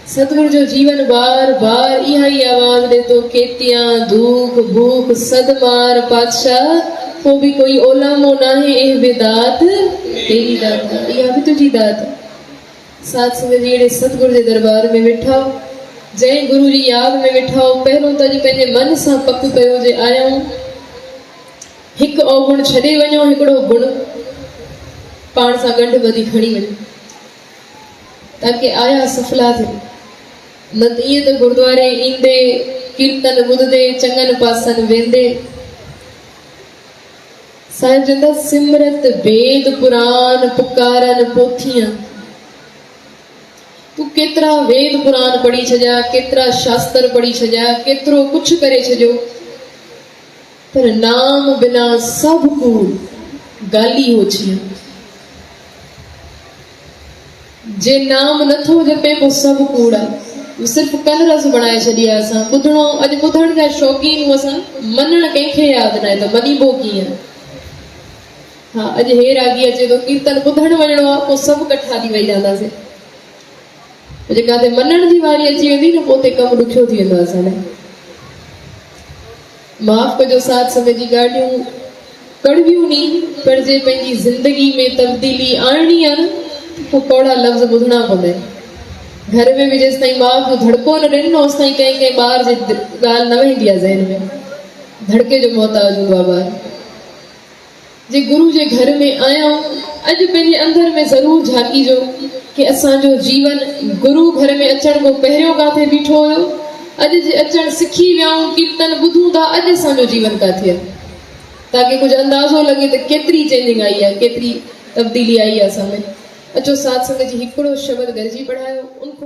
सतगुरु जो जीवन बार बार इहा आवाज दे तो केतिया दुख भूख सदमार पातशाह वो भी कोई ओलामो ना है एह बेदात तेरी दात यह भी तुझी दात। साथ संगत जेड़े सतगुरु के दरबार में वेठा जय गुरु जी याद में वेठा पहलों तो जी पंहिंजे मन से पक कयो जे आया हिक अवगुण छॾे वञो हिकिड़ो गुण पाण सां गंढ ॿधी खणी वञो ताकि आया सफला थे। न त इएं त गुरुद्वारे ईंदे कीर्तन ॿुधदे चङनि पासनि वेंदे साहिब चवंदा सिमरत वेद पुराण पुकारन पोथियां तू केतिरा वेद पुराण पढ़ी छॾिया केतिरा शास्त्र पढ़ी छॾिया केतिरो कुछ करे छॾियो पर नाम बिना सब कूड़ गाली हो छिया जे नाम नथो जपे वो सब कूड़ा सिर्फ कन रस बनाए छॾिया असां ॿुधणो अॼु ॿुधण जा शौक़ीन असां मनण कंहिंखे यादि न आहे त मञीबो कीअं। हाँ अॼु हे रागी अचे थो कीर्तन ॿुधण वञिणो आहे पोइ सभु कठा थी वेही रहंदासीं जेका ते मञण जी वारी अची वेंदी न पोइ ते कमु ॾुखियो थी वेंदो असां लाइ। माफ़ कजो साथ समय जी ॻाल्हियूं कड़वियूं नी पर जे पंहिंजी ज़िंदगी में तब्दीली आणणी आहे न पोइ कौड़ा लफ़्ज़ ॿुधणा पवंदा आहिनि। घर में भी जेसि ताईं माउ पीउ धड़को न ॾिनो होसि ताईं कंहिं ॿार जी ॻाल्हि न वेंदी आहे ज़हन में धड़के जो मोहताज हूंदो आहे ॿार। जे गुरु जे घर में आया अॼु पंहिंजे अंदर में ज़रूर झांकीजो कि असांजो जीवन गुरु घर में अचण खां पहिरियों काथे बीठो हुयो अॼु जे अचण सिखी वियाऊं कीर्तन ॿुधूं था अॼु असांजो जीवन काथे आहे ताकि कुछ अंदाज़ो लगे तो केतरी चेंजिंग आई है केतरी तब्दीली आई है असां में। अचो साथ संगत जी हिकिड़ो शब्द गरजी पढ़ायो उनको